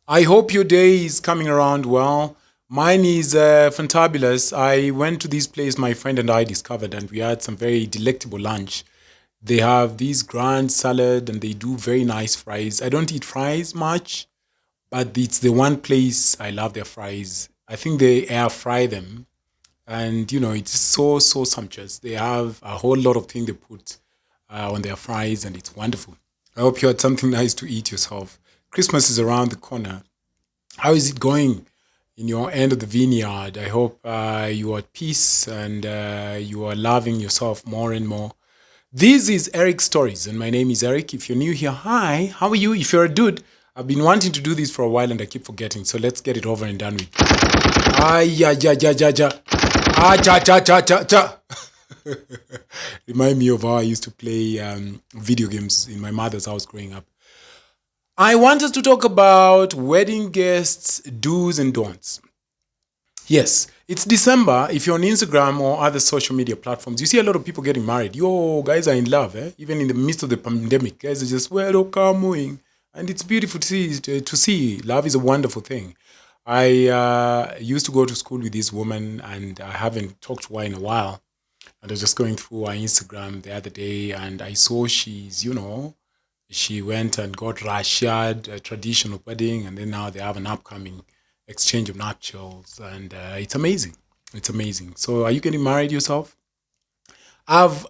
I hope your day is coming around well. Mine is fantabulous. I went to this place my friend and I discovered, and we had some very delectable lunch. They have this grand salad and they do very nice fries. I don't eat fries much, but it's the one place I love their fries. I think they air fry them, and it's so sumptuous. They have a whole lot of things they put on their fries, and it's wonderful. I hope you had something nice to eat yourself. Christmas is around the corner. How is it going in your end of the vineyard? I hope you are at peace and you are loving yourself more and more. This is Eric's Stories, and my name is Eric. If you're new here, hi, how are you? If you're a dude, I've been wanting to do this for a while and I keep forgetting, so let's get it over and done with. Ah, yeah, ja, ja, ja, ja. Ah, cha, cha, cha, cha, cha. Remind me of how I used to play video games in my mother's house growing up. I want us to talk about wedding guests, do's and don'ts. Yes, it's December. If you're on Instagram or other social media platforms, you see a lot of people getting married. Yo, guys are in love, eh? Even in the midst of the pandemic, guys are just welcoming. And it's beautiful to see. Love is a wonderful thing. I used to go to school with this woman, and I haven't talked to her in a while. And I was just going through her Instagram the other day, and I saw she went and got Rashad, a traditional wedding, and then now they have an upcoming exchange of nuptials, and it's amazing. It's amazing. So, are you getting married yourself? I've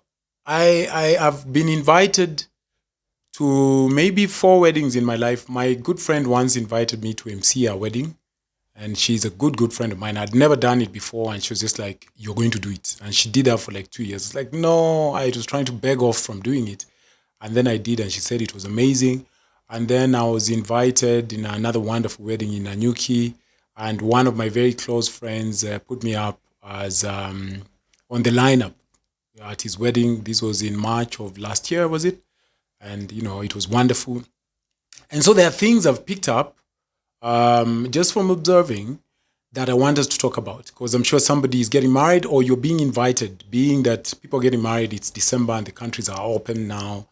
I've been invited to maybe four weddings in my life. My good friend once invited me to MC a wedding, and she's a good friend of mine. I'd never done it before, and she was just like, "You're going to do it," and she did that for like 2 years. It's like, no, I was trying to beg off from doing it, and then I did, and she said it was amazing. And then I was invited in another wonderful wedding in Nanyuki, and one of my very close friends put me up as on the lineup at his wedding. This was in March of last year, was it? And it was wonderful. And so there are things I've picked up just from observing that I want us to talk about, because I'm sure somebody is getting married or you're being invited, being that people are getting married, it's December and the countries are open now.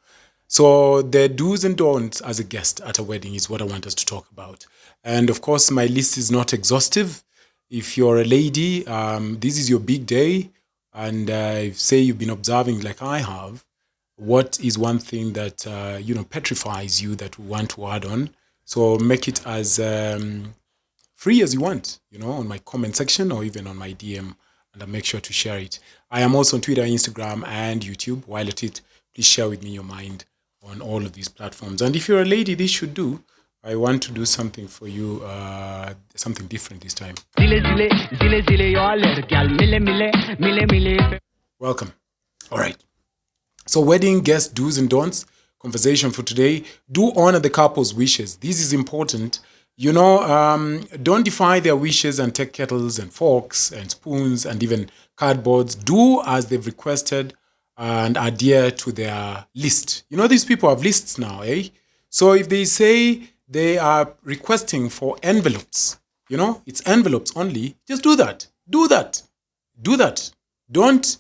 So the do's and don'ts as a guest at a wedding is what I want us to talk about. And of course, my list is not exhaustive. If you're a lady, this is your big day, and say you've been observing like I have, what is one thing that petrifies you that we want to add on? So make it as free as you want, on my comment section or even on my DM, and I'll make sure to share it. I am also on Twitter, Instagram, and YouTube. While at it, please share with me your mind on all of these platforms. And if you're a lady, this should do. I want to do something for you, something different this time. Welcome. All right. So, wedding guest do's and don'ts conversation for today. Do honor the couple's wishes. This is important. Don't defy their wishes and take kettles and forks and spoons and even cardboards. Do as they've requested and adhere to their list. These people have lists now, eh? So if they say they are requesting for envelopes, it's envelopes only, just do that. Do that. Do that. Don't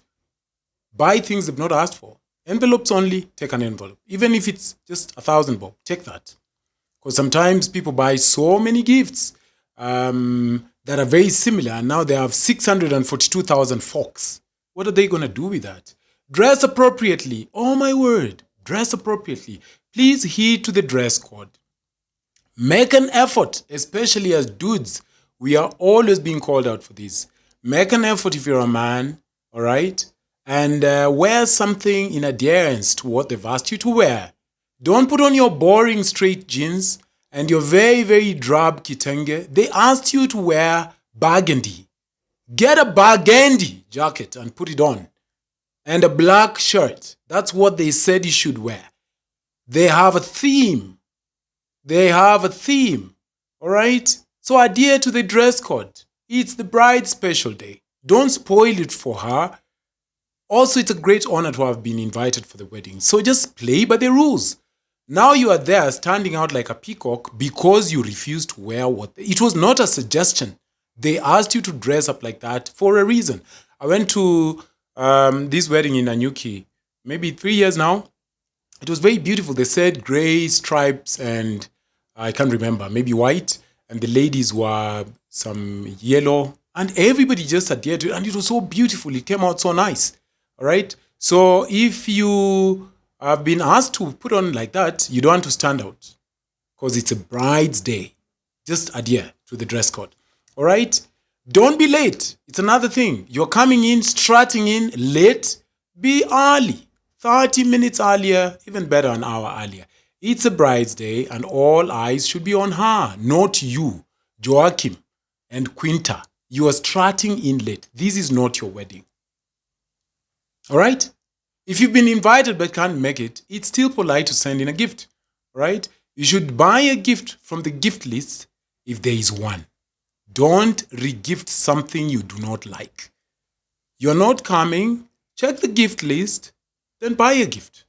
buy things they've not asked for. Envelopes only, take an envelope. Even if it's just 1,000 bob, take that. Because sometimes people buy so many gifts that are very similar, and now they have 642,000 forks. What are they going to do with that? Dress appropriately. Oh my word. Dress appropriately. Please heed to the dress code. Make an effort, especially as dudes. We are always being called out for this. Make an effort if you're a man, all right? And wear something in adherence to what they've asked you to wear. Don't put on your boring straight jeans and your very, very drab kitenge. They asked you to wear burgundy. Get a burgundy jacket and put it on. And a black shirt. That's what they said you should wear. They have a theme. They have a theme. All right? So adhere to the dress code. It's the bride's special day. Don't spoil it for her. Also, it's a great honor to have been invited for the wedding. So just play by the rules. Now you are there standing out like a peacock because you refused to wear it was not a suggestion. They asked you to dress up like that for a reason. I went to this wedding in Nanyuki maybe 3 years now. It was very beautiful. They said gray stripes and I can't remember, maybe white. and the ladies were some yellow, and everybody just adhered to it, and it was so beautiful. It came out so nice. All right. So if you have been asked to put on like that, you don't want to stand out because it's a bride's day. Just adhere to the dress code. All right. Don't be late. It's another thing. You're coming in, strutting in late. Be early. 30 minutes earlier, even better, an hour earlier. It's a bride's day and all eyes should be on her, not you, Joachim and Quinta. You are strutting in late. This is not your wedding. All right? If you've been invited but can't make it, it's still polite to send in a gift. Right? You should buy a gift from the gift list if there is one. Don't regift something you do not like. You're not coming, check the gift list, then buy a gift.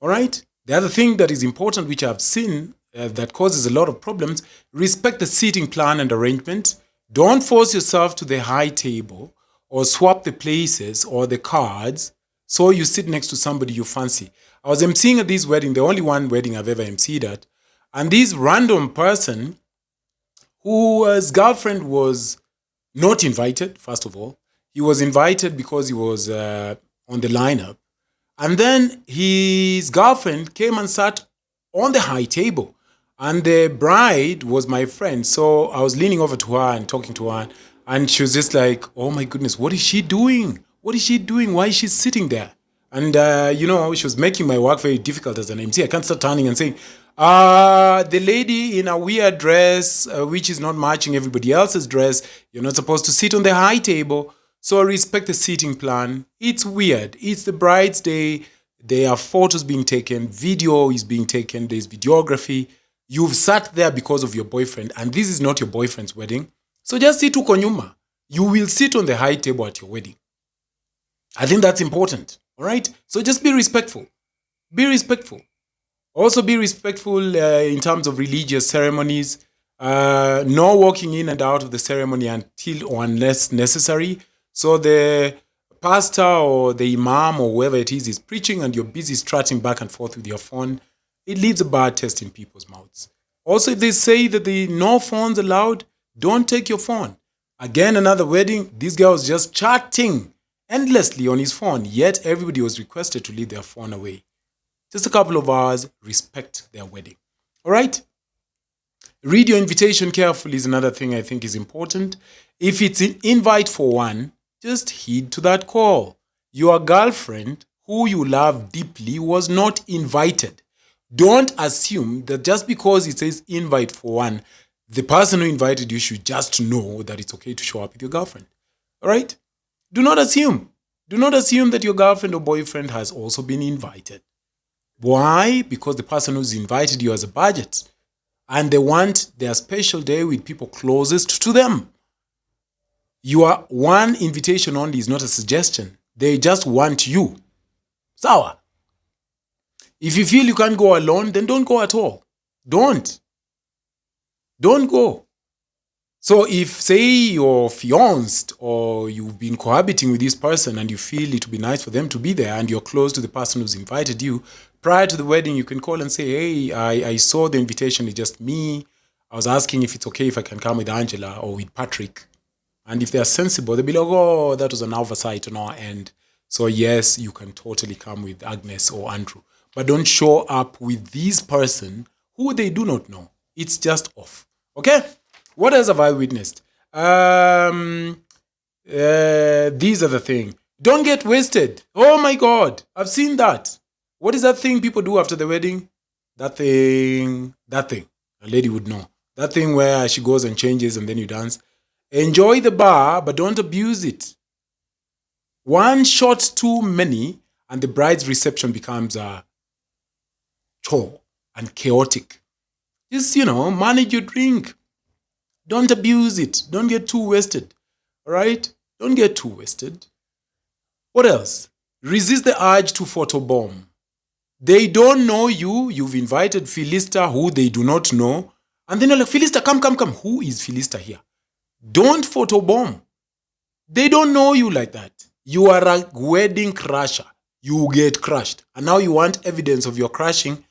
All right? The other thing that is important, which I've seen that causes a lot of problems, respect the seating plan and arrangement. Don't force yourself to the high table or swap the places or the cards so you sit next to somebody you fancy. I was emceeing at this wedding, the only one wedding I've ever emceed at, and this random person whose girlfriend was not invited, first of all. He was invited because he was on the lineup. And then his girlfriend came and sat on the high table. And the bride was my friend. So I was leaning over to her and talking to her. And she was just like, oh my goodness, what is she doing? What is she doing? Why is she sitting there? And, she was making my work very difficult as an MC. I can't start turning and saying, the lady in a weird dress, which is not matching everybody else's dress. You're not supposed to sit on the high table. So respect the seating plan. It's weird. It's the bride's day. There are photos being taken. Video is being taken. There's videography. You've sat there because of your boyfriend. And this is not your boyfriend's wedding. So just sit uko nyuma. You will sit on the high table at your wedding. I think that's important. All right? So just be respectful. Be respectful. Also be respectful in terms of religious ceremonies. No walking in and out of the ceremony until or unless necessary. So the pastor or the imam or whoever it is preaching and you're busy strutting back and forth with your phone, it leaves a bad taste in people's mouths. Also, if they say that the no phones allowed, don't take your phone. Again, another wedding, this guy was just chatting endlessly on his phone, yet everybody was requested to leave their phone away. Just a couple of hours, respect their wedding. All right? Read your invitation carefully is another thing I think is important. If it's an invite for one, just heed to that call. Your girlfriend, who you love deeply, was not invited. Don't assume that just because it says invite for one, the person who invited you should just know that it's okay to show up with your girlfriend. All right? Do not assume. Do not assume that your girlfriend or boyfriend has also been invited. Why? Because the person who's invited you has a budget and they want their special day with people closest to them. Your one invitation only is not a suggestion. They just want you. Sawa. If you feel you can't go alone, then don't go at all. Don't go. So if, say, you're fianced or you've been cohabiting with this person and you feel it would be nice for them to be there and you're close to the person who's invited you, prior to the wedding, you can call and say, hey, I saw the invitation, it's just me. I was asking if it's okay if I can come with Angela or with Patrick. And if they're sensible, they'll be like, oh, that was an oversight on our end. So yes, you can totally come with Agnes or Andrew. But don't show up with this person who they do not know. It's just off. Okay? What else have I witnessed? These are the thing. Don't get wasted. Oh my God. I've seen that. What is that thing people do after the wedding? That thing. A lady would know. That thing where she goes and changes and then you dance. Enjoy the bar, but don't abuse it. One shot too many and the bride's reception becomes a chore and chaotic. Just, manage your drink. Don't abuse it. Don't get too wasted. All right? Don't get too wasted. What else? Resist the urge to photobomb. They don't know you. You've invited Philista who they do not know. And then you're like, Philista, come. Who is Philista here? Don't photobomb. They don't know you like that. You are a wedding crasher. You get crushed. And now you want evidence of your crashing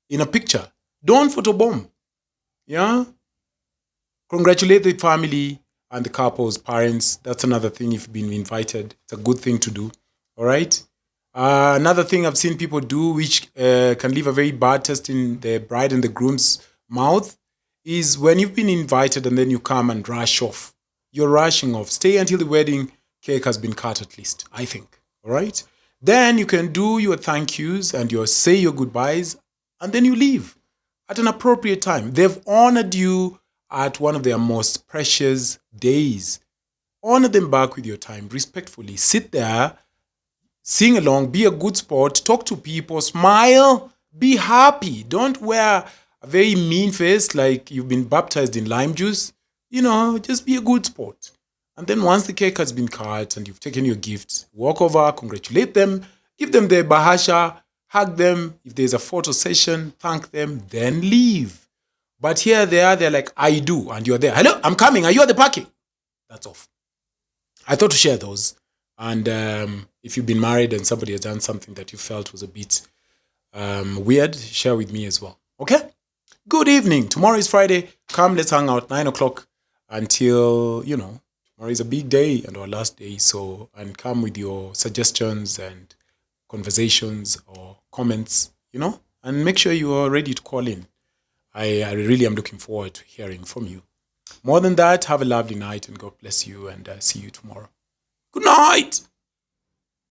in a picture. Don't photobomb. Yeah? Congratulate the family and the couple's parents. That's another thing if you've been invited. It's a good thing to do. All right. Another thing I've seen people do, which can leave a very bad taste in the bride and the groom's mouth, is when you've been invited and then you come and rush off. You're rushing off. Stay until the wedding cake has been cut at least, I think. All right. Then you can do your thank yous and say your goodbyes, and then you leave at an appropriate time. They've honored you at one of their most precious days. Honor them back with your time respectfully. Sit there, sing along, be a good sport, talk to people, smile, be happy. Don't wear a very mean face like you've been baptized in lime juice. Just be a good sport. And then once the cake has been cut and you've taken your gifts, walk over, congratulate them, give them the bahasha, hug them. If there's a photo session, thank them, then leave. But here they're like, I do, and you're there. Hello, I'm coming. Are you at the parking? That's off. I thought to share those. And if you've been married and somebody has done something that you felt was a bit weird, share with me as well. Okay? Good evening. Tomorrow is Friday. Come, let's hang out 9 o'clock until, tomorrow is a big day and our last day. So, and come with your suggestions and conversations or comments, and make sure you are ready to call in. I really am looking forward to hearing from you. More than that, have a lovely night and God bless you, and see you tomorrow. Good night.